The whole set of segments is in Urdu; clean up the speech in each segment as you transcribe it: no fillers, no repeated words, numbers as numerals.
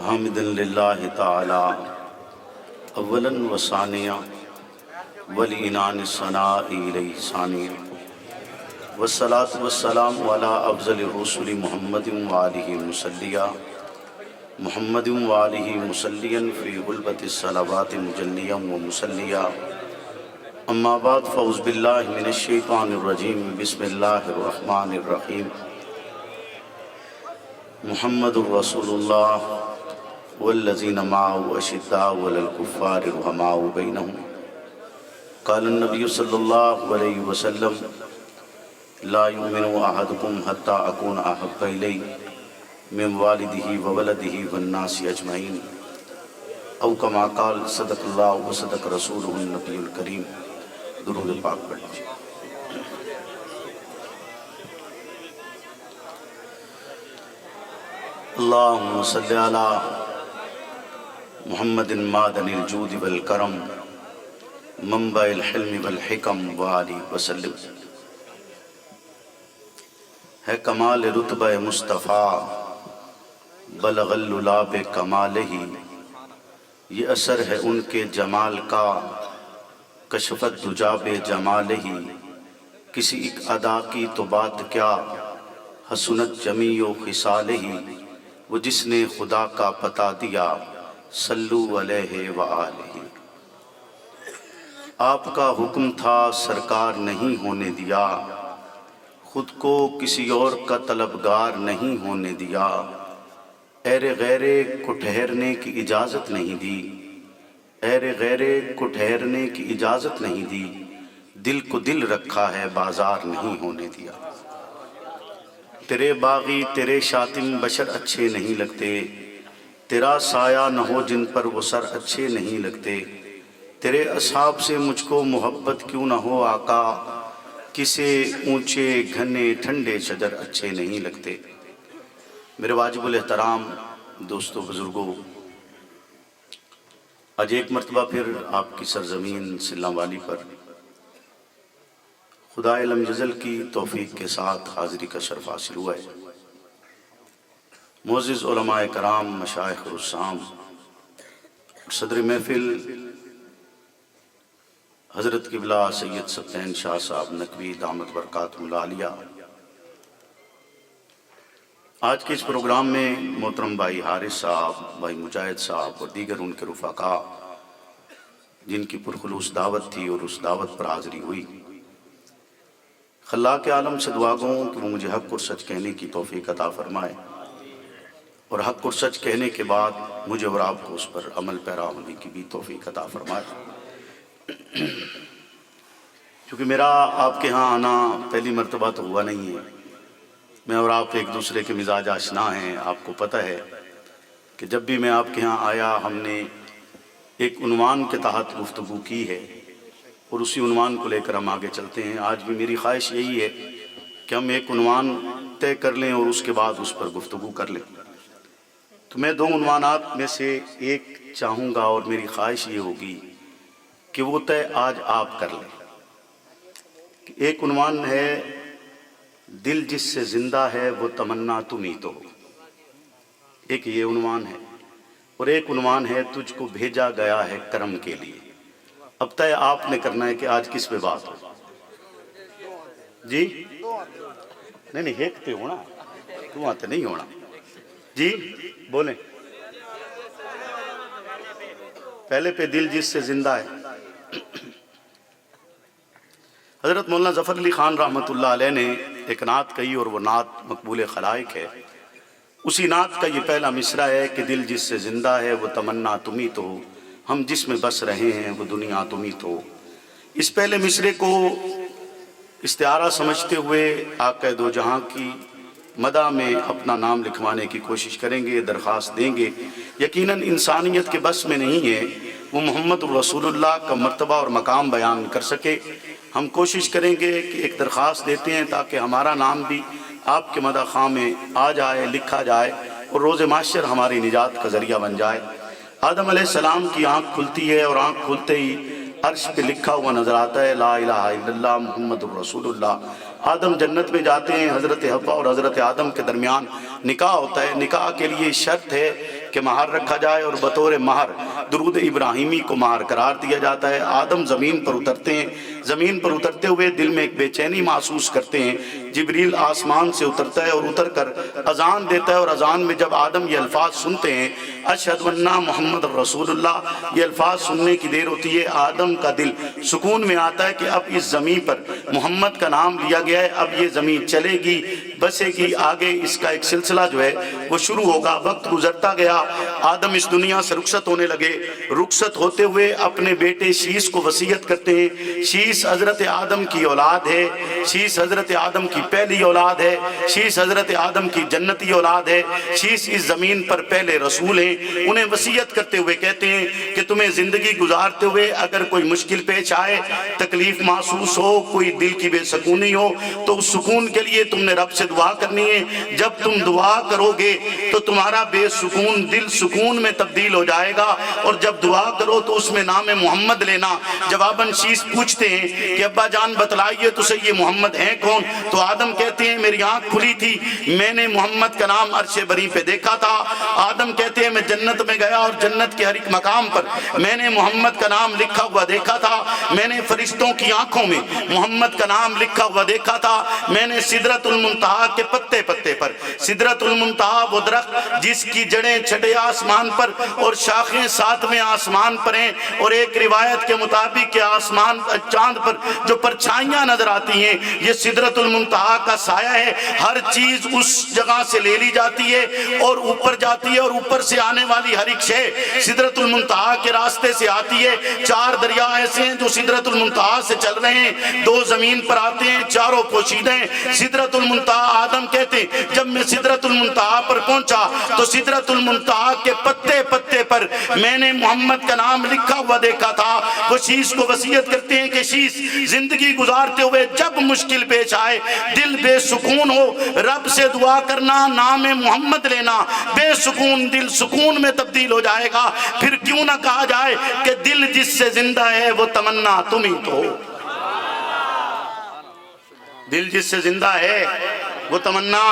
حامدا للہ تعالی اولا و ثانیہ والعنان الثناء الیہ ثانیہ والصلاة والسلام علی افضل الرسل محمد وآلہ مسلیہ محمد وآلہ مسلیہ فی غلبۃ الصلوات مجلیہ و مسلیہ اما بعد فاعوذ باللہ من الشیطان الرجیم بسم اللہ الرحمن الرحیم محمد الرسول اللہ والذین معه اشداء علی الکفار رحماء بینہم قال النبی صلی اللہ علیہ وسلم لا یؤمن احدکم حتی اکون احب الیہ من والدہ وولدہ والناس اجمعین او کما قال صدق اللہ وصدق رسولہ النبی الکریم۔ درود پاک پڑھ لیجیے۔ اللہم صلی علی محمد معدن الجود والکرم منبع الحلم والحکم وآلہ وسلم۔ ہے کمال رتبہ مصطفیٰ بلغ الللاب کمالہ، یہ اثر ہے ان کے جمال کا کشفت دجاب جمالہ، کسی ایک ادا کی تو بات کیا حسنت جمیع و خصالہ، وہ جس نے خدا کا پتہ دیا صلو علیہ وآلہ۔ آپ کا حکم تھا سرکار نہیں ہونے دیا، خود کو کسی اور کا طلبگار نہیں ہونے دیا، ایر غیرے کو ٹھہرنے کی اجازت نہیں دی، ایر غیرے کو ٹھہرنے کی اجازت نہیں دی، دل کو دل رکھا ہے بازار نہیں ہونے دیا۔ تیرے باغی تیرے شاتم بشر اچھے نہیں لگتے، تیرا سایہ نہ ہو جن پر وہ سر اچھے نہیں لگتے، تیرے اصحاب سے مجھ کو محبت کیوں نہ ہو آقا، کسے اونچے گھنے ٹھنڈے شجر اچھے نہیں لگتے۔ میرے واجب الاحترام دوستو بزرگوں، آج ایک مرتبہ پھر آپ کی سرزمین سلام والی پر خدا علم جزل کی توفیق کے ساتھ حاضری کا شرف حاصل ہوا ہے۔ معزز علماء کرام، مشائخ رسام، صدر محفل حضرت قبلہ سید سبتین شاہ صاحب نقوی دامت برکاتہم العالیہ، آج کے اس پروگرام میں محترم بھائی حارث صاحب، بھائی مجاہد صاحب اور دیگر ان کے رفقاء جن کی پرخلوص دعوت تھی اور اس دعوت پر حاضری ہوئی، خلاق عالم سے دعا گوں کہ وہ مجھے حق اور سچ کہنے کی توفیق عطا فرمائے، اور حق اور سچ کہنے کے بعد مجھے اور آپ کو اس پر عمل پیرا ہونے کی بھی توفیق عطا فرمائے۔ کیونکہ میرا آپ کے ہاں آنا پہلی مرتبہ تو ہوا نہیں ہے، میں اور آپ ایک دوسرے کے مزاج آشنا ہیں۔ آپ کو پتہ ہے کہ جب بھی میں آپ کے ہاں آیا ہم نے ایک عنوان کے تحت گفتگو کی ہے، اور اسی عنوان کو لے کر ہم آگے چلتے ہیں۔ آج بھی میری خواہش یہی ہے کہ ہم ایک عنوان طے کر لیں اور اس کے بعد اس پر گفتگو کر لیں۔ تو میں دو عنوانات میں سے ایک چاہوں گا، اور میری خواہش یہ ہوگی کہ وہ طے آج آپ کر لیں۔ ایک عنوان ہے دل جس سے زندہ ہے وہ تمنا تم ہی تو ہو، ایک یہ عنوان ہے، اور ایک عنوان ہے تجھ کو بھیجا گیا ہے کرم کے لیے۔ اب طے آپ نے کرنا ہے کہ آج کس پہ بات ہو۔ جی نہیں ہیکتے ہونا، تو آتے نہیں ہونا جی، بولیں پہلے پہ دل جس سے زندہ ہے۔ حضرت مولانا ظفر علی خان رحمۃ اللہ علیہ نے ایک نعت کہی، اور وہ نعت مقبول خلائق ہے۔ اسی نعت کا یہ پہلا مصرع ہے کہ دل جس سے زندہ ہے وہ تمنا تم ہی تو ہو، ہم جس میں بس رہے ہیں وہ دنیا تم ہی تو ہو۔ اس پہلے مصرے کو استعارہ سمجھتے ہوئے آقا دو جہاں کی مدح میں اپنا نام لکھوانے کی کوشش کریں گے، درخواست دیں گے۔ یقیناً انسانیت کے بس میں نہیں ہے وہ محمد الرسول اللہ کا مرتبہ اور مقام بیان کر سکے۔ ہم کوشش کریں گے کہ ایک درخواست دیتے ہیں تاکہ ہمارا نام بھی آپ کے مدح خواہ میں آ جائے، لکھا جائے، اور روز محشر ہماری نجات کا ذریعہ بن جائے۔ آدم علیہ السلام کی آنکھ کھلتی ہے، اور آنکھ کھلتے ہی عرش پہ لکھا ہوا نظر آتا ہے لا الہ الا اللہ محمد الرسول اللہ۔ آدم جنت میں جاتے ہیں، حضرت حوا اور حضرت آدم کے درمیان نکاح ہوتا ہے۔ نکاح کے لیے شرط ہے کہ مہر رکھا جائے اور بطور مہر درود ابراہیمی کو مہر قرار دیا جاتا ہے۔ آدم زمین پر اترتے ہیں، زمین پر اترتے ہوئے دل میں ایک بے چینی محسوس کرتے ہیں۔ جبریل آسمان سے اترتا ہے اور اتر کر اذان دیتا ہے، اور اذان میں جب آدم یہ الفاظ سنتے ہیں اشہد ان محمد رسول اللہ، یہ الفاظ سننے کی دیر ہوتی ہے، آدم کا دل سکون میں آتا ہے کہ اب اس زمین پر محمد کا نام لیا گیا ہے، اب یہ زمین چلے گی، بسے گی، آگے اس کا ایک سلسلہ جو ہے وہ شروع ہوگا۔ وقت گزرتا گیا، آدم اس دنیا سے رخصت ہونے لگے۔ رخصت ہوتے ہوئے اپنے بیٹے شیس کو وصیت کرتے ہیں۔ شیس حضرت آدم کی اولاد ہے، شیس حضرت آدم کی پہلی اولاد ہے، شیس حضرت آدم کی جنتی اولاد ہے، شیس اس زمین پر پہلے رسول ہیں۔ انہیں وصیت کرتے ہوئے کہتے ہیں کہ تمہیں زندگی گزارتے ہوئے اگر کوئی مشکل پیش آئے، تکلیف محسوس ہو، کوئی دل کی بے سکونی ہو، تو اس سکون کے لیے تم نے رب سے دعا کرنی ہے۔ جب تم دعا کرو گے تو تمہارا بے سکون دل سکون میں تبدیل ہو جائے گا، اور جب دعا کرو تو اس میں نام محمد لینا۔ جواباً شیس پوچھتے ہیں کہ ابا جان بتلائیے تو صحیح یہ محمد ہیں کون؟ تو آدم کہتے ہیں میری آنکھ کھلی تھی، میں نے محمد کا نام عرش بری پہ دیکھا تھا۔ آدم کہتے ہیں میں جنت میں گیا اور جنت کے ہر ایک مقام پر میں نے محمد کا نام لکھا ہوا دیکھا تھا، میں نے فرشتوں کی آنکھوں میں محمد کا نام لکھا ہوا دیکھا تھا، میں نے سدرۃ المنتہا کے پتے پتے پر، سدرۃ المنتہا وہ درخت جس کی جڑیں چھٹے آسمان پر اور شاخیں ساتویں آسمان پر ہیں، اور ایک روایت کے مطابق کہ آسمان چاند پر جو پرچھائیاں نظر آتی ہیں یہ سدرۃ المنتہا کا سایہ ہے۔ ہر چیز اس جگہ سے لے لی جاتی ہے اور اوپر جاتی ہے، اور اوپر سے آنے والی ہر ایک شے سدرۃ المنتہا کے راستے سے آتی ہے۔ چار دریا ایسے ہیں جو سدرۃ المنتہا سے چل رہے ہیں، دو زمین پر آتے ہیں، چاروں پوشیدہ ہیں۔ سدرۃ المنتہا آدم کہتے ہیں جب میں سدرۃ المنتہا پر پہنچا تو سدرۃ المنتہا کے پتے پتے پر میں نے محمد کا نام لکھا ہوا دیکھا تھا۔ وہ شیس کو وصیت کرتے ہیں کہ شیس زندگی گزارتے ہوئے جب مشکل پیش آئے، دل بے سکون ہو، رب سے دعا کرنا، نام محمد لینا، بے سکون دل سکون میں تبدیل ہو جائے گا۔ پھر کیوں نہ کہا جائے کہ دل جس سے زندہ ہے وہ تمنا تم ہی تو ہو۔ دل جس سے زندہ ہے وہ تمنا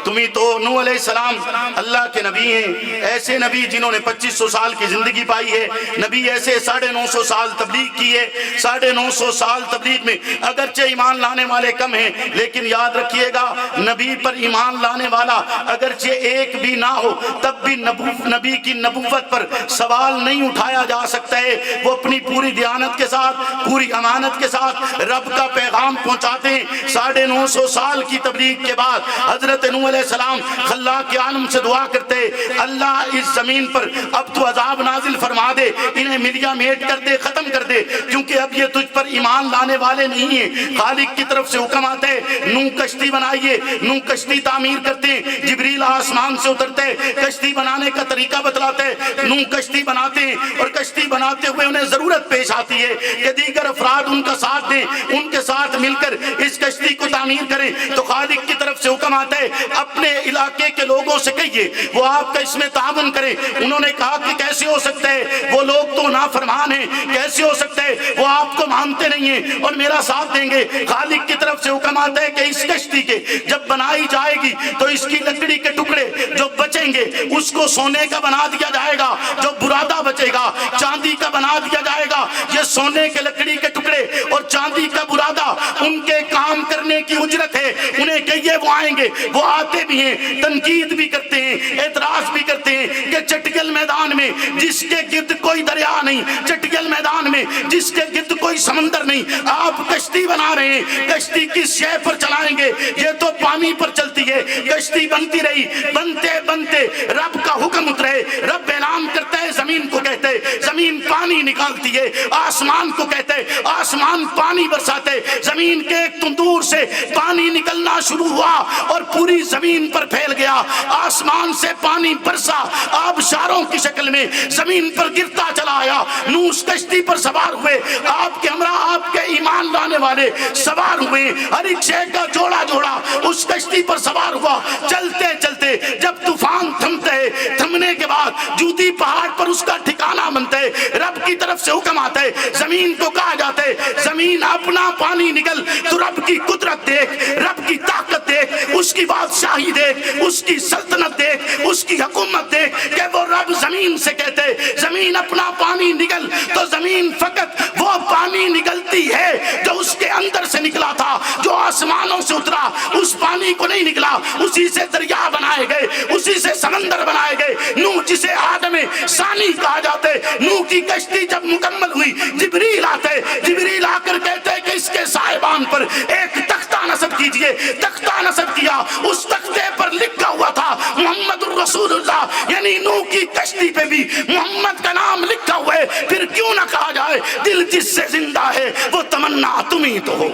تم ہی تو۔ نوح علیہ السلام اللہ کے نبی ہیں، ایسے نبی جنہوں نے 2500 سال کی زندگی پائی ہے، نبی ایسے 950 سال تبلیغ کی ہے۔ 950 سال تبلیغ میں اگرچہ ایمان لانے والے کم ہیں، لیکن یاد رکھیے گا نبی پر ایمان لانے والا اگرچہ ایک بھی نہ ہو تب بھی نبی کی نبوت پر سوال نہیں اٹھایا جا سکتا ہے۔ وہ اپنی پوری دیانت کے ساتھ، پوری امانت کے ساتھ رب کا پیغام پہنچاتے ہیں۔ 950 سال کی تبلیغ کے بعد حضرت نوح علیہ السلام خلاق عالم سے دعا کرتے اللہ اس زمین پر اب تو عذاب نازل فرما دے، انہیں ملیا میٹ کر دے، ختم کر دے، کیونکہ اب یہ تجھ پر ایمان لانے والے نہیں ہیں۔ خالق کی طرف سے حکم آتے نوح کشتی بنائیے، نوح کشتی تعمیر کرتے، جبریل آسمان سے اترتے، کشتی بنانے کا طریقہ بتلاتے، نوح کشتی بناتے ہیں، اور کشتی بناتے ہوئے انہیں ضرورت پیش آتی ہے کہ دیگر افراد ان کا ساتھ دیں، ان کے ساتھ مل کر اس کشتی کو تعمیر کریں۔ تو خالق کی طرف سے حکم آتا ہے اپنے علاقے کے لوگوں سے کہیے وہ آپ کا اس میں تعاون کریں۔ انہوں نے کہا کہ کیسے ہو سکتا ہے، وہ لوگ تو نافرمان ہیں، کیسے ہو سکتا ہے، وہ آپ کو مانتے نہیں ہیں اور میرا ساتھ دیں گے۔ خالق کی طرف سے حکم آتا ہے کہ اس کشتی کے جب بنائی جائے گی تو اس کی لکڑی کے ٹکڑے جو بچیں گے اس کو سونے کا بنا دیا جائے گا، جو برادہ بچے گا چاندی کا بنا دیا جائے گا۔ یہ سونے کے لکڑی کے ٹکڑے اور چاندی کا برادہ ان کے کام کرنے کی اجرت ہے، انہیں کہیے وہ آئیں گے۔ وہ آتے بھی ہیں، تنقید بھی کرتے ہیں، اعتراض بھی کرتے ہیں کہ چٹگل میدان میں جس کے گرد کوئی دریا نہیں، چٹگل میدان میں جس کے گرد کوئی سمندر نہیں، آپ کشتی بنا رہے ہیں، کشتی کس شے پر چلائیں گے؟ یہ تو پانی پر چلتی ہے۔ کشتی بنتی رہی، بنتے بنتے رب کا حکم اترے، رب اعلان کرتا ہے زمین کو کہتے زمین پانی نکالتی ہے، آسمان کو کہتے آسمان پانی برساتے، زمین کے ایک تندور سے پانی نکلنا شروع ہوا اور پوری زمین پر پھیل گیا۔ آسمان سے پانی برسا، آبشاروں کی شکل میں زمین پر گرتا چلا آیا۔ نوح اس کشتی پر سوار ہوئے، آپ کے ہمراہ آپ کے ایمان لانے والے سوار ہوئے، ہر ایک شے کا جوڑا جوڑا اس کشتی پر سوار ہوا۔ چلتے چلتے جب طوفان تھمتے، تھمنے کے بعد جودی پہاڑ پر اس کا ٹھکانہ بنتے، رب کی طرف سے حکم آتا ہے، زمین کو کہا جاتا ہے زمین اپنا پانی نکل، تو رب کی قدرت دیکھ، رب کی طاقت دیکھ، اس اس کی بادشاہی دیکھ، اس کی سلطنت دیکھ، اس کی حکومت دیکھ کہ وہ رب زمین سے کہتے زمین اپنا پانی نگل، تو زمین فقط وہ پانی نگلتی ہے جو اس کے اندر سے نکلا تھا، جو آسمانوں سے اترا اس پانی کو نہیں نکلا، اسی سے دریا بنائے گئے، اسی سے سمندر بنائے گئے۔ نوح جسے آدم ثانی کہا جاتے، نوح کی کشتی جب مکمل ہوئی جبریل آتے، جبریل آ کر کہتے کہ اس کے صاحبان پر ایک تختہ نصب کیجئے، تختہ نصب کیا، اس تختے پر لکھا ہوا تھا محمد الرسول اللہ، یعنی نوح کی کشتی پہ بھی محمد کا نام لکھا ہوا ہے۔ پھر کیوں نہ کہا جائے دل جس سے زندہ ہے وہ تمنا تم ہی تو ہو۔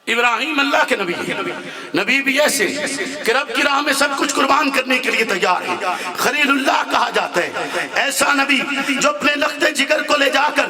ابراہیم اللہ کے نبی ہے، نبی بھی ایسے کہ رب کی راہ میں سب کچھ قربان کرنے کے لیے تیار ہے، خلیل اللہ کہا جاتا ہے، ایسا نبی جو اپنے لخت جگر کو لے جا کر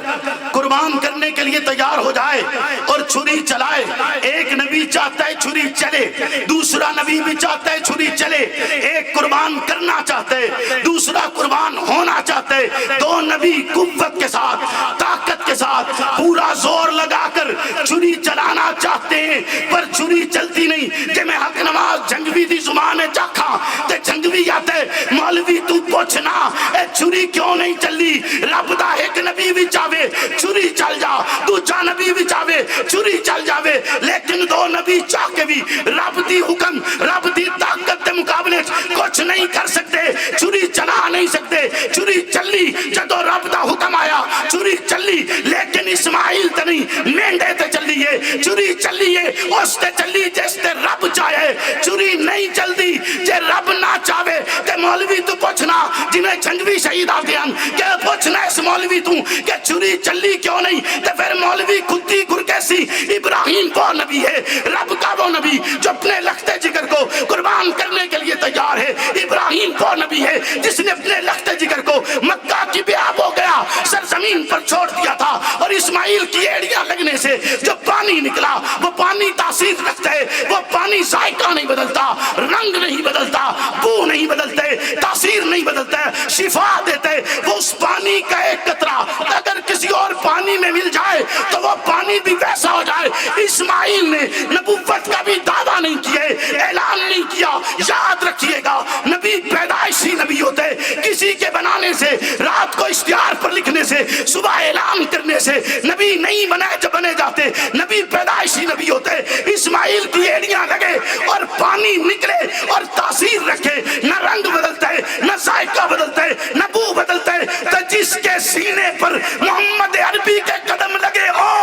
قربان کرنے کے لیے تیار ہو جائے اور چھری چلائے۔ ایک نبی چاہتا ہے چھری چلے، دوسرا نبی بھی چاہتا ہے چھری چلے، ایک قربان کرنا چاہتا ہے، دوسرا قربان ہونا چاہتا ہے۔ دو نبی قوت کے ساتھ، طاقت کے ساتھ پورا زور لگا کر چھری چلانا چاہتے ہیں، پر چھری چلتی نہیں۔ کہ میں حق نماز جنگوی دی زبان چاکھا تے جنگوی آتے مولوی تو پوچھنا اے چھری کیوں نہیں چلی؟ رب دا ایک نبی بھی چاہے چھری چل جا، دوجا نبی بھی چاہے چھری چل جاوے، لیکن دو نبی چاہ کے بھی رب دی حکم، رب دی طاقت دے مقابلے کچھ نہیں کر سکتے، چھری چلا نہیں سکتے۔ چھری چلی جدو رب دا حکم آیا، چھری چلی، لیکن اسماعیل تے نہیں، مینڈے تے چلی ہے، چھری چلی ہے اس تے چلی جس تے رب چاہے، چھری نہیں چل دی جے رب نہ چاہے۔ تے مولوی تو پوچھنا جنہیں جنگوی شہید آتے ہیں کہ پوچھنا اس مولوی تو کہ چھری چلی کیوں نہیں؟ تے پھر مولوی کتی گرکیسی ابراہیم وہ نبی ہے، رب کا وہ نبی جو اپنے لخت جگر کو قربان کرنے کے لیے تیار ہے۔ ابراہیم وہ نبی ہے جس نے اپنے لخت جگر کو مکہ کی بیاب ہو گیا سرزمین پر چھوڑ دیا تھا، اور اسماعیل کی ایڑیاں لگنے سے جو پانی نکلا وہ پانی تاثیر رکھتا ہے، وہ پانی ذائقہ نہیں بدلتا، رنگ نہیں بدلتا، بو نہیں بدلتے، تاثیر نہیں بدلتا، شفا دیتے۔ وہ اس پانی کا ایک قطرہ اگر کسی اور پانی میں مل جائے تو وہ پانی بھی ویسا ہو جائے۔ اسماعیل نے نبوت کا بھی دعویٰ نہیں کیا، اعلان نہیں کیا۔ یاد رکھیے گا نبی پیدائشی نبی ہوتے، کسی کے بنانے سے، رات کو اشتہار پر لکھنے سے، صبح اعلان کرنے سے نبی نہیں بنائے جب بنے جاتے، نبی پیدائشی نبی ہوتے۔ اسماعیل کی ایڑیاں لگے اور پانی نکلے اور تاثیر رکھے، نہ رنگ بدلتا ہے، نہ ذائقہ بدلتا ہے، نہ بو بدلتا ہے۔ تو جس کے سینے پر محمد عربی کے قدم لگے ہو،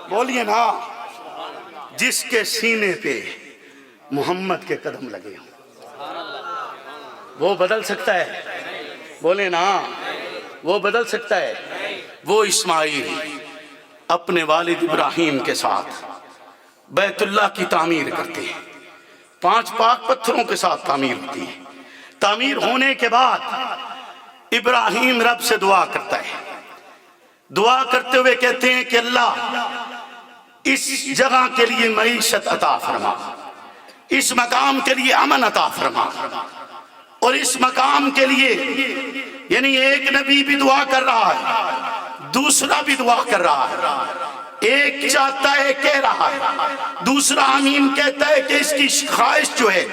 بولیے نا، جس کے سینے پہ محمد کے قدم لگے ہوں وہ بدل سکتا ہے؟ بولے نا، وہ بدل سکتا ہے؟ وہ اسماعیل اپنے والد ابراہیم کے ساتھ بیت اللہ کی تعمیر کرتے ہیں، 5 پاک پتھروں کے ساتھ تعمیر ہوتی ہے۔ تعمیر ہونے کے بعد ابراہیم رب سے دعا کرتا ہے، دعا کرتے ہوئے کہتے ہیں کہ اللہ اس جگہ کے لیے معیشت عطا فرما، اس مقام کے لیے امن عطا فرما، اور اس مقام کے لیے، یعنی ایک نبی بھی دعا کر رہا ہے، دوسرا بھی دعا کر رہا ہے، ایک چاہتا ہے کہہ رہا ہے، دوسرا آمین کہتا ہے کہ اس کی خواہش جو ہے،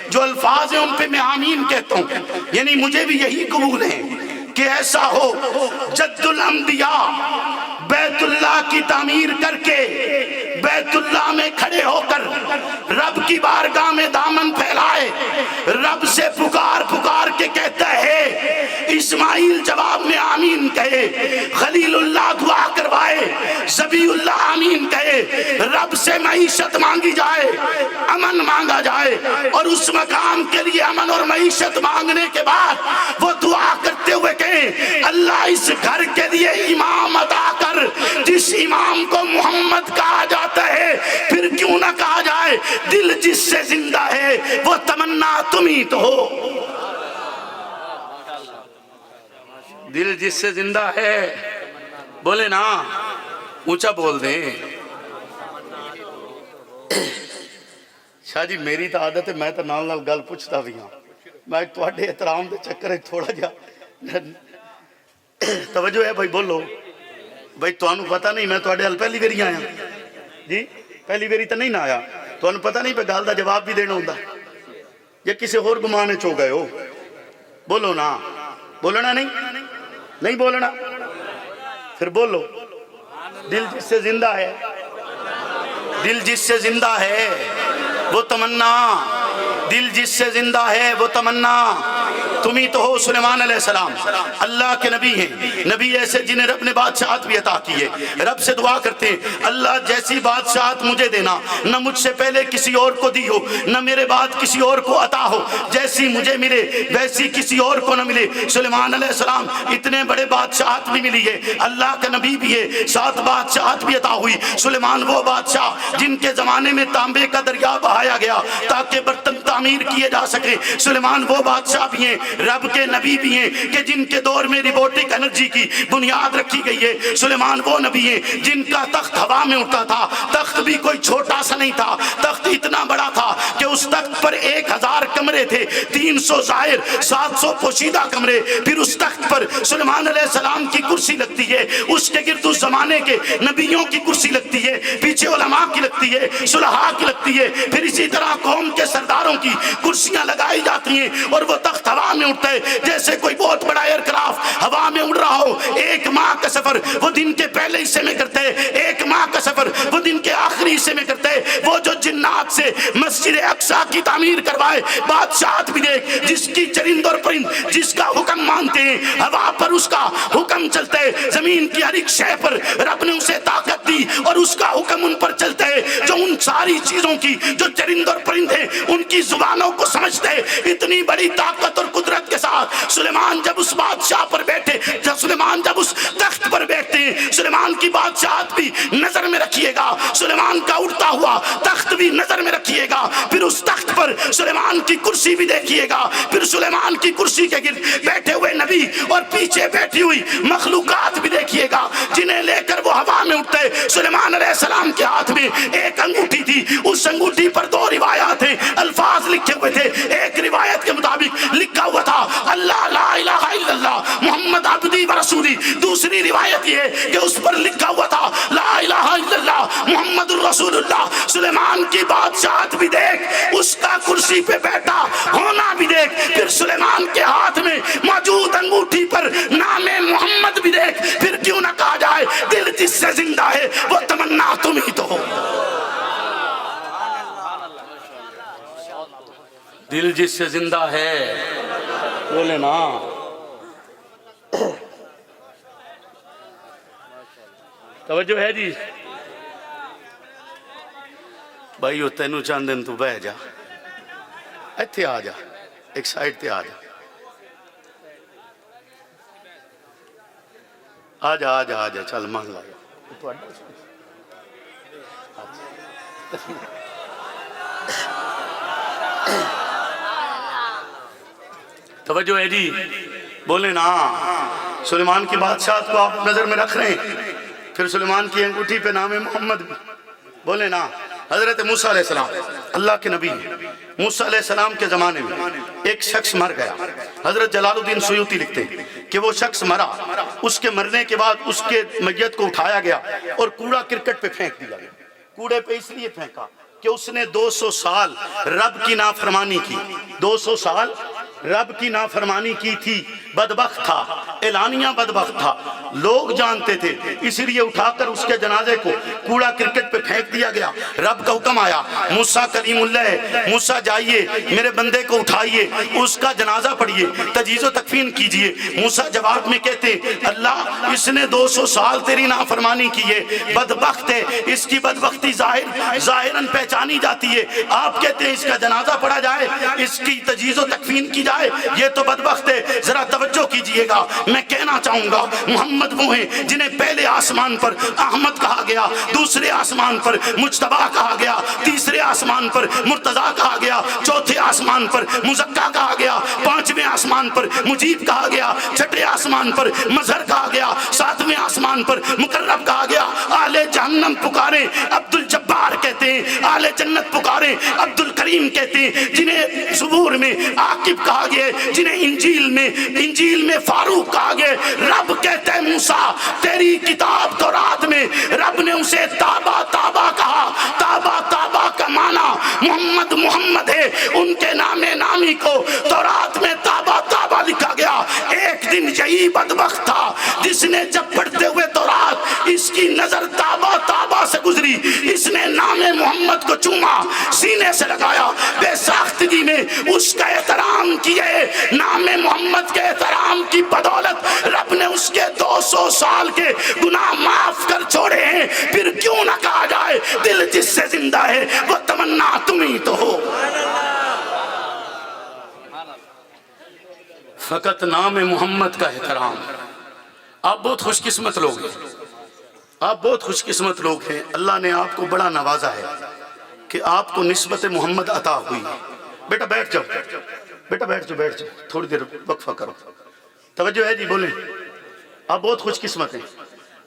جو الفاظ ہیں ان پہ میں آمین کہتا ہوں، یعنی مجھے بھی یہی قبول ہے کہ ایسا ہو جد الانبیاء بیت اللہ کی تعمیر کر کے بیت اللہ میں کھڑے ہو کر رب کی بارگاہ میں دامن پھیلائے، رب سے پکار پکار کے کہتا ہے، اسماعیل جواب میں آمین کہے، خلیل اللہ دعا کروائے، ذبی اللہ آمین کہے، رب سے معیشت مانگی جائے، امن مانگا جائے، اور اس مقام کے لیے امن اور معیشت مانگنے کے بعد وہ دعا کرتے ہوئے کہیں اللہ اس گھر کے لیے امام عطا کر جس امام کو محمد کہا جاتا ہے۔ پھر کیوں نہ کہا جائے دل جس سے زندہ ہے وہ تمنا تم ہی تو ہو۔ دل جس سے زندہ ہے، بولے نا، اونچا بول دیں۔ شاہ جی میری تو عادت ہے میں تو نال نال گل پوچھتا بھی ہوں، میں تواڈے احترام دے چکر تھوڑا جا توجہ ہے بھائی، بولو بھائی، تمہیں پتہ نہیں میں تھوڑے ال پہلی باری آیا جی، پہلی باری تو نہیں نہ آیا، تمہیں پتہ نہیں پہ گل دا جواب بھی دینا ہوندا یا کسی اور گمانے چو گئے ہو؟ بولو نا، بولنا نہیں بولنا، پھر بولو دل جس سے زندہ ہے، دل جس سے زندہ ہے وہ تمنا، دل جس سے زندہ ہے وہ تمنا، تم ہی تو ہو سلیمان علیہ السلام، اللہ کے نبی ہیں، نبی ایسے جنہیں رب نے بادشاہت بھی عطا کی ہے، رب سے دعا کرتے ہیں اللہ جیسی بادشاہت مجھے دینا، نہ مجھ سے پہلے کسی اور کو دی ہو، نہ میرے بعد کسی اور کو عطا ہو، جیسی مجھے ملے ویسی کسی اور کو نہ ملے۔ سلیمان علیہ السلام اتنے بڑے بادشاہت بھی ملی ہے، اللہ کا نبی بھی ہے، 7 بادشاہت بھی عطا ہوئی۔ سلیمان وہ بادشاہ جن کے زمانے میں تانبے کا دریا بہایا گیا تاکہ برتن تعمیر کیے جا سکے، سلیمان وہ بادشاہ بھی ہیں، رب کے نبی بھی ہیں کہ جن کے دور میں روبوٹک انرجی کی بنیاد رکھی گئی ہے۔ سلیمان وہ نبی ہیں جن کا تخت ہوا میں اڑتا تھا، تخت بھی کوئی چھوٹا سا نہیں تھا، تخت اتنا بڑا تھا کہ اس تخت پر 1000 کمرے تھے، 300 ظاہر، 700 پوشیدہ کمرے۔ پھر اس تخت پر سلیمان علیہ السلام کی کرسی لگتی ہے، اس کے گرد اس زمانے کے نبیوں کی کرسی لگتی ہے، پیچھے علماء کی لگتی ہے، صلحاء کی لگتی ہے، پھر اسی طرح قوم کے سرداروں کی کرسیاں لگائی جاتی ہیں، اور وہ تخت ہوا میں اڑتا ہے جیسے کوئی بہت بڑا ایئر کرافٹ ہوا میں اڑ رہا ہو۔ 1 ماہ کا سفر وہ دن کے پہلے حصے میں کرتے ہیں، 1 ماہ کا سفر وہ دن کے آخری حصے میں کرتے ہیں۔ وہ جو جنات سے مسجد اقصی کی تعمیر کروائے، بادشاہت بھی دیکھ، جس کی چرند اور پرند جس کا حکم مانتے ہیں، ہوا پر اس کا حکم چلتا ہے، زمین کی ہر ایک شے پر رب نے اسے طاقت دی اور اس کا حکم ان پر چلتا ہے، جو ان ساری چیزوں کی جو چرند اور پرند ہیں ان کی زبانوں کو سمجھتے ہیں۔ اتنی بڑی طاقت اور قدرت کے ساتھ سلیمان جب اس بادشاہ پر بیٹھے، جب سلیمان جب اس تخت پر بیٹھتے ہیں، سلیمان کی بادشاہت بھی نظر میں رکھیے گا، سلیمان کا اڑتا ہوا تخت بھی نظر میں رکھیے گا، پھر اس تخت پر سلیمان کی کرسی بھی دیکھیے گا، پھر سلیمان کی کرسی کے گرد بیٹھے ہوئے نبی اور پیچھے بیٹھی ہوئی مخلوقات بھی دیکھیے گا جنہیں لے کر وہ ہوا میں اٹھتے۔ سلیمان علیہ السلام کے ہاتھ میں ایک انگوٹھی تھی، اس انگوٹھی پر 2 روایات ہیں، الفاظ لکھے ہوئے تھے۔ ایک روایت کے مطابق لکھا ہوا تھا اللہ لا الہ الا اللہ محمد عبدی و رسولی، دوسری روایت یہ ہے کہ اس پر لکھا ہوا تھا لا الہ الا اللہ محمد الرسول اللہ۔ سلیمان کی بادشاہت بھی دیکھ، اس کا کرسی پہ بیٹھا ہونا بھی دیکھ، پھر سلیمان کے ہاتھ میں موجود انگوٹھی پر نام محمد بھی دیکھ، پھر کیوں نہ کہا جائے دل جس سے زندہ ہے وہ تمنا تم ہی تو ہو۔ دل جس سے زندہ ہے، بولے نا، توجہ ہے جی بھائیو، تینوں چاند دن تو بہ جا، ایتھے آ جا، ایک سائیڈ تے آ جا، آ جا چل مان لایا توجہ ہے جی، بولے نا۔ سلیمان کی بادشاہت کو آپ نظر میں رکھ رہے ہیں، پھر سلیمان کی انگوٹھی پہ نام محمد بھی، بولے نا۔ حضرت موسیٰ علیہ السلام اللہ کے نبی ہیں، موسیٰ علیہ السلام کے زمانے میں ایک شخص مر گیا۔ حضرت جلال الدین سیوطی لکھتے ہیں کہ وہ شخص مرا، اس کے مرنے کے بعد اس کے میت کو اٹھایا گیا اور کوڑا کرکٹ پہ پھینک دیا گیا۔ کوڑے پہ اس لیے پھینکا کہ اس نے 200 سال رب کی نافرمانی کی، 200 سال رب کی نافرمانی کی تھی، بدبخت تھا، اعلانیہ بدبخت تھا، لوگ جانتے تھے، اسی لیے اٹھا کر اس کے جنازے کو کوڑا کرکٹ پہ پھینک دیا گیا۔ رب کا حکم آیا، موسیٰ کلیم اللہ ہے، موسیٰ جائیے میرے بندے کو اٹھائیے، اس کا جنازہ پڑھیے، تجہیز و تکفین کیجئے۔ موسیٰ جواب میں کہتے اللہ اس نے 200 سال تیری نافرمانی کی ہے، بدبخت ہے، اس کی بدبختی ظاہراً پہچانی جاتی ہے، آپ کہتے ہیں اس کا جنازہ پڑھا جائے، اس کی تجہیز و تکفین کی جائے، یہ تو بدبخت ہے۔ ذرا توجہ کیجئے گا، میں کہنا چاہوں گا محمد وہ ہیں جنہیں پہلے آسمان پر احمد کہا گیا، دوسرے آسمان پر مجتبیٰ کہا گیا، تیسرے آسمان پر مرتضیٰ کہا گیا، چوتھے آسمان پر مزکیٰ کہا گیا، 5ویں آسمان پر مجیب کہا گیا، 6ٹھے آسمان پر مظہر کہا گیا، 7ویں آسمان پر مقرب کہا گیا۔ اہل جہنم پکارے عبد الجبار کہتے ہیں، اہل جنت پکارے عبد الکریم کہتے ہیں، جنہیں زبور میں عاقب کہا گیا ہے، جنہیں انجیل میں فاروق کہا گیا ہے۔ رب کہتے ہیں موسیٰ تیری کتاب تورات میں رب نے اسے تابا تابا کہا۔ تابا تابا کا معنی محمد ہے، ان کے نام نامی کو تورات میں تابا تابا لکھا گیا۔ ایک دن یہی بدبخت تھا جس نے جب پڑھتے ہوئے تورات اس کی نظر تابا تابا سے گزری، اس نے نام محمد کو چوما، سینے سے لگایا، بے ساختگی میں اس کا احترام کیے۔ نام محمد کے احترام کی بدولت رب نے اس کے 200 سال کے گناہ معاف کر چھوڑے ہیں۔ پھر کیوں نہ کہا جائے دل جس سے زندہ ہے وہ تمنا تم ہی تو ہو۔ فقط نام محمد کا احترام۔ آپ بہت خوش قسمت لوگ ہیں، آپ بہت خوش قسمت لوگ ہیں، اللہ نے آپ کو بڑا نوازا ہے کہ آپ کو نسبت محمد عطا ہوئی۔ بیٹا بیٹھ جاؤ، بیٹا بیٹھ جاؤ، تھوڑی دیر وقفہ کرو، توجہ ہے جی، بولیں۔ آپ بہت خوش قسمت ہیں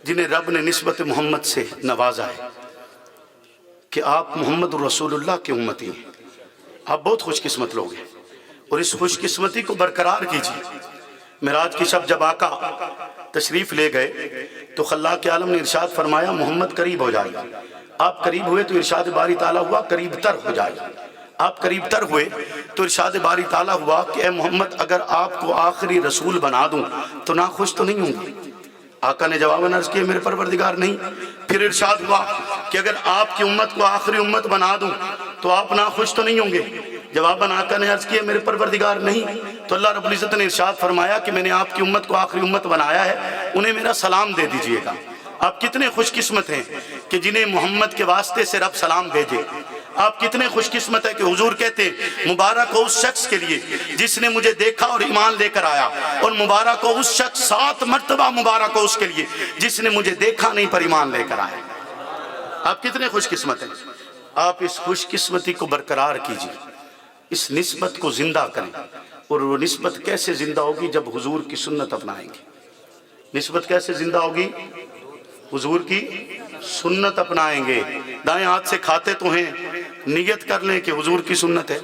جنہیں رب نے نسبت محمد سے نوازا ہے کہ آپ محمد رسول اللہ کے امتی ہیں۔ آپ بہت خوش قسمت لوگ ہیں، اور اس خوش قسمتی کو برقرار کیجیے۔ معراج کی شب جب آقا تشریف لے گئے تو خلاق عالم نے ارشاد فرمایا محمد قریب ہو جائے۔ آپ قریب ہوئے تو ارشاد باری تعالیٰ ہوا قریب تر ہو جائے۔ آپ قریب تر ہوئے تو ارشاد باری تعالیٰ ہوا کہ اے محمد اگر آپ کو آخری رسول بنا دوں تو ناخوش تو نہیں ہوں گے؟ آقا نے جواباً عرض کیا میرے پروردگار نہیں۔ پھر ارشاد ہوا کہ اگر آپ کی امت کو آخری امت بنا دوں تو آپ ناخوش تو نہیں ہوں گے؟ جواباً آقا نے عرض کیا میرے پروردگار نہیں۔ تو اللہ رب العزت نے ارشاد فرمایا کہ میں نے آپ کی امت کو آخری امت بنایا ہے، انہیں میرا سلام دے دیجئے گا۔ آپ کتنے خوش قسمت ہیں کہ جنہیں محمد کے واسطے سے رب سلام بھیجے۔ آپ کتنے خوش قسمت ہیں کہ حضور کہتے ہیں مبارک ہو اس شخص کے لیے جس نے مجھے دیکھا اور ایمان لے کر آیا، اور مبارک ہو اس شخص 7 مرتبہ مبارک ہو اس کے لیے جس نے مجھے دیکھا نہیں پر ایمان لے کر آیا۔ آپ کتنے خوش قسمت ہیں۔ آپ اس خوش قسمتی کو برقرار کیجیے، اس نسبت کو زندہ کریں۔ اور وہ نسبت کیسے زندہ ہوگی؟ جب حضور کی سنت اپنائیں گے۔ نسبت کیسے زندہ ہوگی؟ حضور کی سنت اپنائیں گے۔ دائیں ہاتھ سے کھاتے تو ہیں، نیت کر لیں کہ حضور کی سنت ہے،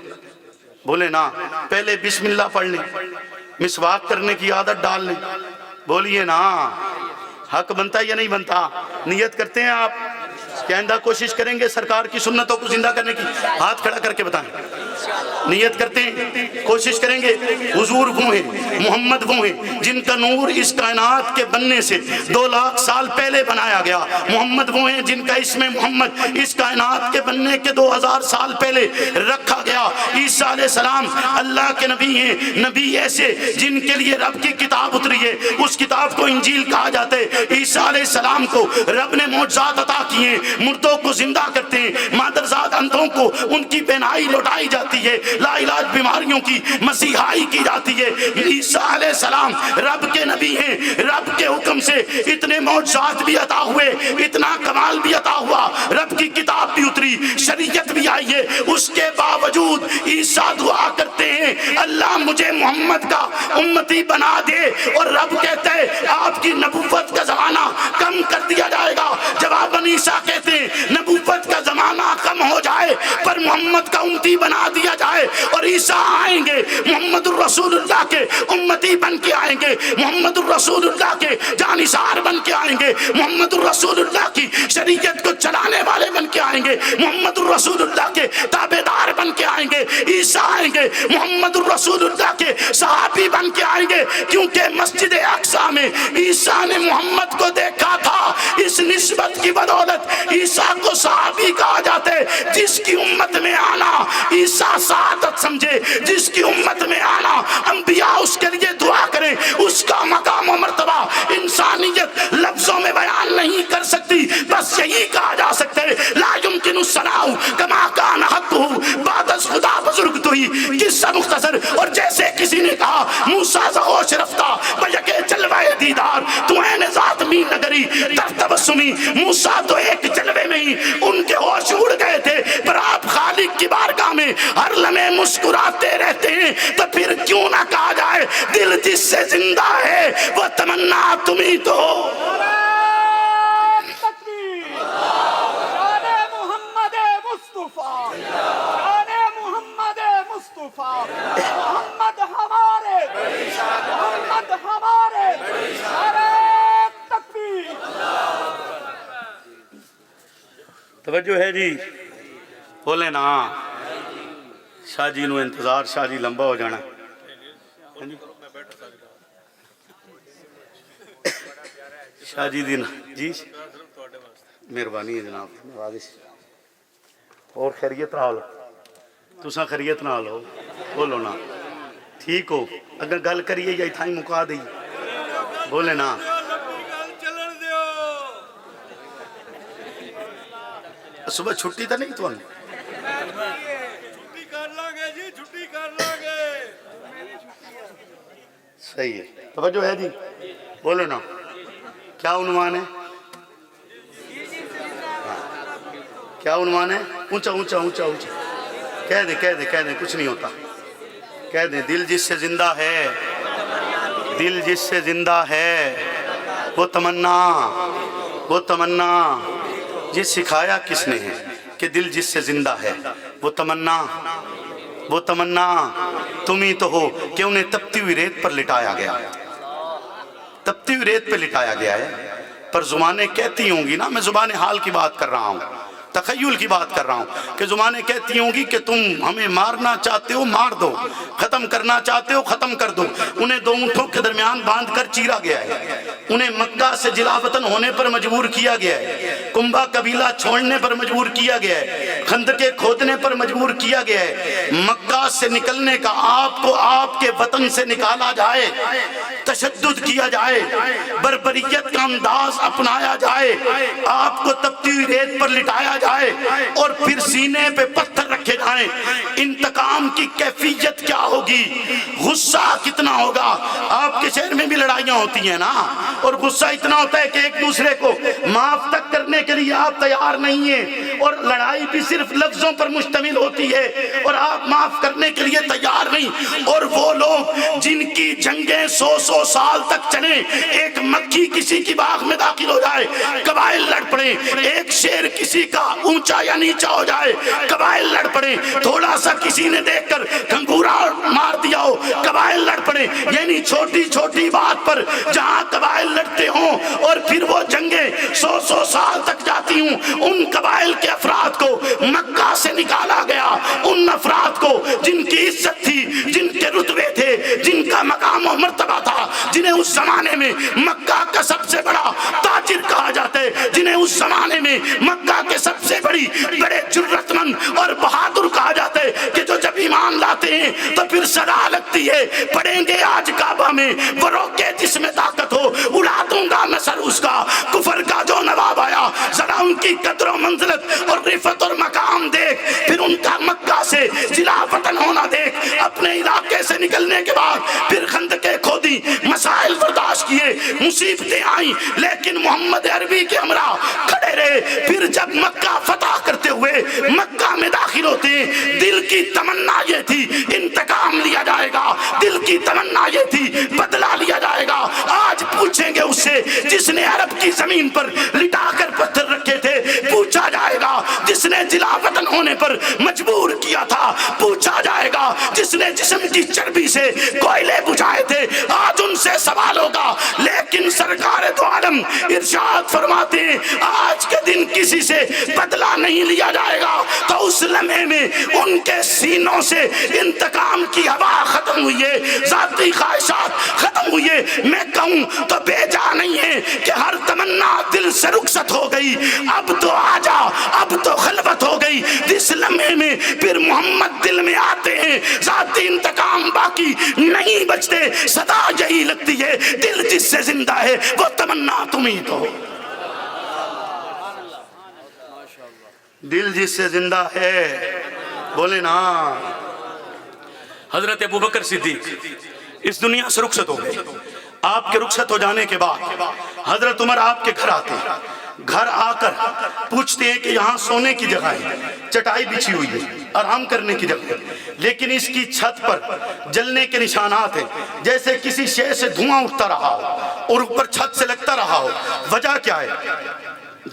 بولے نا، پہلے بسم اللہ پڑھ لیں، مسواک کرنے کی عادت ڈال لیں، بولیے نا، حق بنتا ہے یا نہیں بنتا؟ نیت کرتے ہیں آپ کہ آئندہ کوشش کریں گے سرکار کی سنتوں کو زندہ کرنے کی؟ ہاتھ کھڑا کر کے بتائیں۔ نیت کرتے ہیں، کوشش کریں گے۔ حضور وہ ہیں، محمد وہ ہیں جن کا نور اس کائنات کے بننے سے 2 لاکھ سال پہلے بنایا گیا۔ محمد وہ ہیں جن کا اسم محمد اس کائنات کے بننے کے 2000 سال پہلے رکھا گیا۔ عیسیٰ علیہ السلام اللہ کے نبی ہیں، نبی ایسے جن کے لیے رب کی کتاب اتری ہے، اس کتاب کو انجیل کہا جاتا ہے۔ عیسیٰ علیہ السلام کو رب نے معجزات عطا کیے، مردوں کو زندہ کرتے ہیں، مادرزاد اندھوں کو ان کی بینائی لوٹائی جاتی ہے، لا علاج بیماریوں کی مسیحائی کی جاتی ہے۔ عیسیٰ علیہ السلام رب کے نبی ہیں، رب کے حکم سے اتنے معجزات بھی عطا ہوئے، اتنا کمال بھی عطا ہوا، رب کی کتاب بھی اتری، شریعت بھی آئی ہے، اس کے باوجود عیسیٰ دعا کرتے ہیں اللہ مجھے محمد کا امتی بنا دے، اور رب کہتے ہیں آپ کی نبوت کا زمانہ کم کر دیا جائے گا۔ جواباً عیسیٰ کہتے ہیں نبوت کا زمانہ کم ہو جائے پر محمد کا امتی بنا دیا جائے، اور عیسیٰ آئیں گے محمد الرسول اللہ کے امتی بن کے آئیں گے، محمد الرسول اللہ کے جانثار بن کے آئیں گے، محمد الرسول اللہ کی شریعت کو چلانے والے بن کے آئیں گے، محمد الرسول اللہ کے تابعدار بن کے آئیں گے۔ عیسیٰ آئیں گے محمد الرسول اللہ کے صحابی بن کے آئیں گے، کیونکہ مسجد اقصیٰ میں عیسیٰ نے محمد کو دیکھا تھا۔ اس نسبت کی بدولت عیسیٰ کو صحابی کہا جاتا ہے۔ جس کی امت میں آنا عیسیٰ سعادت سمجھے، جس کی امت میں آنا انبیاء اس کے لیے دعا کریں، اس کا مقام و مرتبہ انسانیت لفظوں میں بیان نہیں کر سکتی، بس یہی کہا جا سکتا ہے لا یمکن الثناء کما کان حقہ بعد از خدا بزرگ تو ہی۔ قصہ مختصر، اور جیسے کسی نے کہا موسیٰ زغوش رفتہ بیکے جلوہ دیدار تو این ذات می نگری در تبسمی۔ موسیٰ تو ایک جلوے میں ہی ان کے ہوش اڑ گئے تھے، پر آپ خالق کی بارگاہ میں ہر لمحے مسکراتے رہتے ہیں، تو پھر کیوں نہ کہا جائے دل جس سے زندہ ہے وہ تمنا تمہیں تو ہو۔ تکبیر، شان محمد مصطفیٰ۔ توجہ ہے جی؟ بولے نا شاہ جی نو انتظار، شاہ جی لمبا ہو جانا. شاہ جی دن جی مہربانی ہے جناب، نوازش. اور خیریت نال تساں خیریت نال ہو؟ بولو نا ٹھیک ہو؟ اگر گل کریے یا تھائی مکا دئی؟ بولے نا. صبح چھٹی تو نہیں تو چھٹی کر لیں گے جی، چھٹی کر لیں گے. صحیح ہے. توجہ ہے جی؟ بولو نا کیا عنوان ہے؟ کیا عنوان ہے؟ اونچا اونچا اونچا اونچا کہہ دیں کہہ دیں کہہ دیں، کچھ نہیں ہوتا. کہہ دیں دل جس سے زندہ ہے، دل جس سے زندہ ہے وہ تمنا، وہ تمنا. یہ سکھایا کس نے ہے کہ دل جس سے زندہ ہے وہ تمنا، وہ تمنا تم ہی تو ہو. کہ انہیں تپتی ہوئی ریت پر لٹایا گیا، تپتی ہوئی ریت پہ لٹایا گیا ہے. پر زبانیں کہتی ہوں گی نا، میں زبان حال کی بات کر رہا ہوں، تخیل کی بات کر رہا ہوں، کہ زبانیں کہتی ہوں گی کہ تم ہمیں مارنا چاہتے ہو مار دو، ختم کرنا چاہتے ہو ختم کر دو. انہیں دو اونٹوں کے درمیان باندھ کر چیرا گیا ہے، انہیں مکہ سے جلا وطن ہونے پر مجبور کیا گیا ہے، کنبہ قبیلہ چھوڑنے پر مجبور کیا گیا ہے، خندقیں کھودنے پر مجبور کیا گیا ہے. مکہ سے نکلنے کا، آپ کو آپ کے وطن سے نکالا جائے، تشدد کیا جائے، بربریت کا انداز اپنایا جائے، آپ کو تپتی ہوئی ریت پر لٹایا جائے اور پھر سینے پہ پتھر رکھے جائیں. انتقام کی کیفیت کیا ہوگی، غصہ کتنا ہوگا. آپ کے شہر میں بھی لڑائیاں ہوتی ہیں نا، اور غصہ اتنا ہوتا ہے کہ ایک دوسرے کو معاف تک کرنے کے لیے آپ تیار نہیں ہیں، اور لڑائی بھی صرف لفظوں پر مشتمل ہوتی ہے اور آپ معاف کرنے کے لیے تیار نہیں. اور وہ لوگ جن کی جنگیں 100 سال تک چلیں، ایک مکھی کسی کی باغ میں داخل ہو جائے قبائل لڑ پڑیں، ایک شیر کسی کا اونچا یا نیچا ہو جائے قبائل لڑ پڑیں، تھوڑا سا کسی نے دیکھ کر گھنگورا مار دیا ہو قبائل لڑ پڑیں. یعنی چھوٹی چھوٹی بات پر جہاں قبائل لڑتے ہوں اور پھر وہ جنگیں 100 سال تک جاتی ہوں، ان قبائل کے افراد کو مکہ سے نکالا گیا. ان افراد کو جن کی عزت تھی، جن کے رتبے تھے، جن کا مقام و مرتبہ تھا، جنہیں اس زمانے میں مکہ کا سب سے بڑا تاجر کہا جاتا ہے، جنہیں اس زمانے میں مکہ کے سب سے بڑے جرت مند اور بہادر کہا جاتا ہے، کہ جو جب ایمان لاتے ہیں تو پھر صدا لگتی ہے پڑھیں گے آج کعبہ میں وہ روکے جس میں طاقت ہو، اڑا دوں گا میں سر اس کا. کفر کا جو نواب آیا، ذرا ان کی قدر و منزلت اور رفعت اور مقام دیکھ، پھر ان کا مکہ سے جلا وطن ہونا دیکھ. اپنے علاقے سے نکلنے کے بعد پھر خندقیں کھودی، مسائل برداشت کیے، مصیبتیں آئیں، لیکن محمد عربی کے ہمراہ کھڑے رہے. پھر جب مکہ فتح کرتے ہوئے مکہ میں داخل ہوتے ہیں، دل کی تمنا یہ تھی انتقام لیا جائے گا، دل کی تمنا یہ تھی بدلہ لیا جائے گا. آج پوچھیں گے اس سے جس نے عرب کی زمین پر لٹا کر پتھر رکھے تھے، پوچھا جائے گا جس نے جلا وطن ہونے پر مجبور کیا تھا، پوچھا جائے گا جس نے جسم کی چربی سے کوئلے بجھائے تھے، آج ان سے سوال ہوگا. لیکن سرکار دو عالم ارشاد فرماتے ہیں آج کے دن کسی سے بدلہ نہیں لیا جائے گا. تو اس لمحے میں ان کے سینوں سے انتقام کی ہوا ختم ہوئی ہے، ذاتی خواہشات ختم ہوئی ہے. میں کہوں تو بے جا نہیں ہے کہ ہر تمنا دل سے رخصت ہو گئی، اب تو آجا، اب تو خلوت ہو گئی. جس لمحے میں پھر محمد دل میں آتے ہیں، ذاتی انتقام باقی نہیں بچتے. صدا یہی لگتی ہے، دل جس سے زندہ ہے وہ تمنا تم ہی تو ہو. دل جس سے زندہ ہے، بولے نا. حضرت ابوبکر صدیق اس دنیا سے رخصت ہو گئے. آپ کے رخصت ہو جانے کے بعد حضرت عمر آپ کے گھر آتے ہیں، گھر آ کر پوچھتے ہیں کہ یہاں سونے کی جگہ ہے، چٹائی بچھی ہوئی ہے، آرام کرنے کی جگہ ہے، لیکن اس کی چھت پر جلنے کے نشانات ہیں، جیسے کسی شے سے دھواں اٹھتا رہا ہو اور اوپر چھت سے لگتا رہا ہو. وجہ کیا ہے؟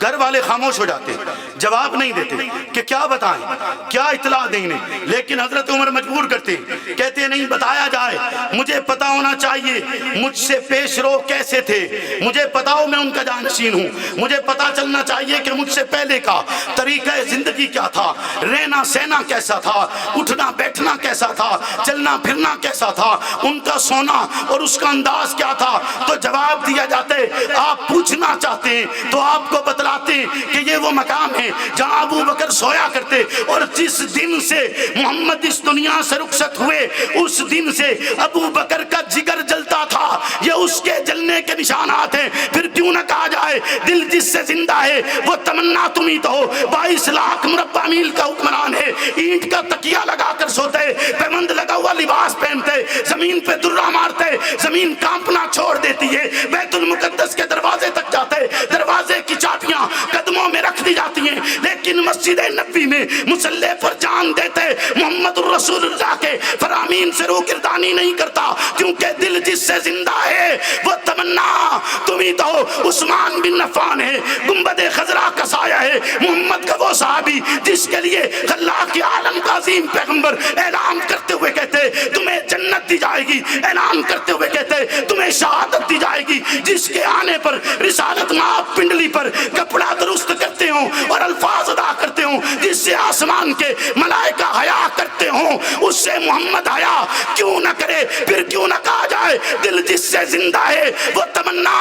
گھر والے خاموش ہو جاتے ہیں، جواب نہیں دیتے کہ کیا بتائیں، کیا اطلاع دیں انہیں، لیکن حضرت عمر مجبور کرتے ہیں، کہتے ہیں نہیں بتایا جائے، مجھے پتا ہونا چاہیے مجھ سے پیش رو کیسے تھے، مجھے پتا ہو میں ان کا جانشین ہوں، مجھے پتا چلنا چاہیے کہ مجھ سے پہلے کا طریقہ زندگی کیا تھا، رہنا سہنا کیسا تھا، اٹھنا بیٹھنا کیسا تھا، چلنا پھرنا کیسا تھا، ان کا سونا اور اس کا انداز کیا تھا۔ تو جواب دیا جاتا ہے آپ پوچھنا چاہتے ہیں تو آپ کو بتلاتے ہیں کہ یہ وہ مقام ہے جہاں ابو بکر سویا کرتے، اور جس دن سے محمد اس دنیا سے رخصت ہوئے اس دن سے ابو بکر کا جگر جلتا تھا، یہ اس کے جلنے کے نشانات ہیں۔ پھر کیوں نہ کہا جائے دل جس سے زندہ ہے وہ تمنا تم ہی تو ہو، 22 لاکھ مربع میل کا حکمران ہے، اینٹ کا تکیہ لگا کر سوتے، پیمند لگا ہوا لباس پہنتے، زمین پہ درہ مارتے، زمین کانپنا چھوڑ دیتی ہے، بیت المقدس کے دروازے تک جاتے، دروازے کی چابیاں قدموں میں رکھ دی جاتی ہیں، لیکن مسجد نبوی میں مصلی پر جان دیتے محمد الرسول اللہ کے فرامین سے روگردانی نہیں کرتا، کیونکہ دل جس سے زندہ ہے وہ تمنا تم ہی تو ہو۔ عثمان بن عفان ہے، گنبد خضرا کا سایہ ہے، محمد کا وہ صحابی جس کے لیے اللہ کے عالم کا عظیم پیغمبر اعلان کرتے ہوئے کہتے تمہیں جنت دی جائے گی، اعلان کرتے ہوئے کہتے تمہیں شہادت دی جائے گی، جس کے آنے پر رسالت ماں پنڈلی پر کپڑا درست کرتے ہوں اور الفاظ ادا کرتے ہوں، جس سے آسمان کے ملائکہ حیا کرتے ہوں، اس سے محمد حیا کیوں نہ کرے؟ پھر کیوں نہ کہا جائے دل جس سے زندہ ہے وہ تمنا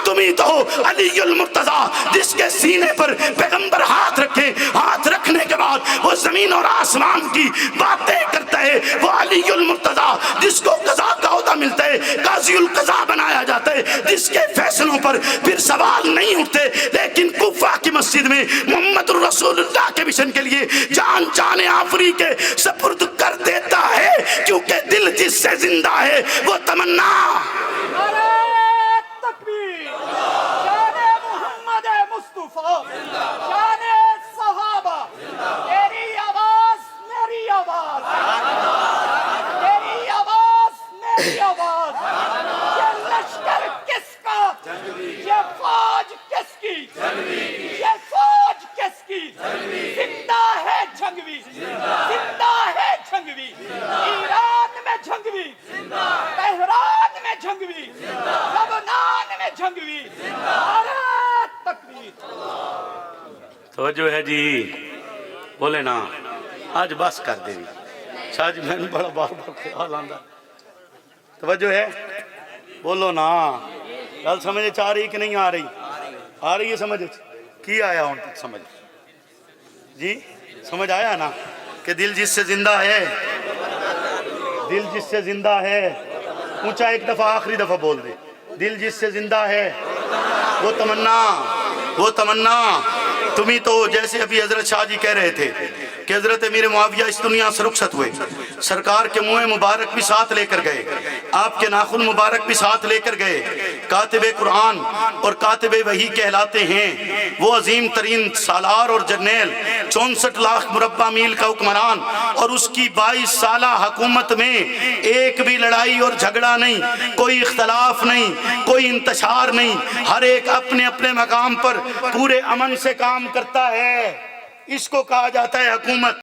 تم ہی تو ہو۔ علی المرتضیٰ جس کے سینے پر پیغمبر ہاتھ رکھے، ہاتھ رکھنے کے بعد وہ زمین اور آسمان کی باتیں کرتا ہے، وہ علی المرتضیٰ جس کو قضا کا عہدہ ملتا ہے، قاضی القضا بنایا جاتا ہے، جس کے فیصلوں پر پھر سوال نہیں اٹھتے، لیکن کوفہ کی مسجد میں محمد الرسول اللہ کے مشن کے لیے جان آفری کے سپرد کر دیتا ہے، کیونکہ دل جس سے زندہ ہے وہ تمنا۔ نعرہ تکبیر، شان محمد مصطفیٰ، شان صحابہ، تیری آواز میری آواز، تیری آواز میری آواز، یہ لشکر کس کا، یہ فوج کس کی، یہ فوج کس کی، زندہ ہے جھنگوی، زندہ ہے جھنگوی، ایران میں جھنگوی، تہران میں جھنگوی، لبنان میں جھنگوی، نعرہ تکبیر۔ توجہ ہے جی، بولے نا آج بس کر دے شاہ جی، میں نے بڑا بار خیال آندا، توجہ ہے، بولو نا، گل سمجھے چاہ رہی کہ نہیں آ رہی؟ آ رہی ہے سمجھ؟ کی آیا ہوں تک سمجھ؟ جی سمجھ آیا نا کہ دل جس سے زندہ ہے، دل جس سے زندہ ہے، اونچا ایک دفعہ آخری دفعہ بول دے، دل جس سے زندہ ہے وہ تمنا، وہ تمنا تم ہی تو ہو۔ جیسے ابھی حضرت شاہ جی کہہ رہے تھے کہ حضرت امیر معاویہ اس دنیا سے رخصت ہوئے، سرکار کے منہ مبارک بھی ساتھ لے کر گئے، آپ کے ناخن مبارک بھی ساتھ لے کر گئے، کاتب قرآن اور کاتب وحی کہلاتے ہیں وہ عظیم ترین سالار اور جرنیل، 64 لاکھ مربع میل کا حکمران، اور اس کی 22 سالہ حکومت میں ایک بھی لڑائی اور جھگڑا نہیں، کوئی اختلاف نہیں، کوئی انتشار نہیں، ہر ایک اپنے اپنے مقام پر پورے امن سے کام کرتا ہے، اس کو کہا جاتا ہے حکومت۔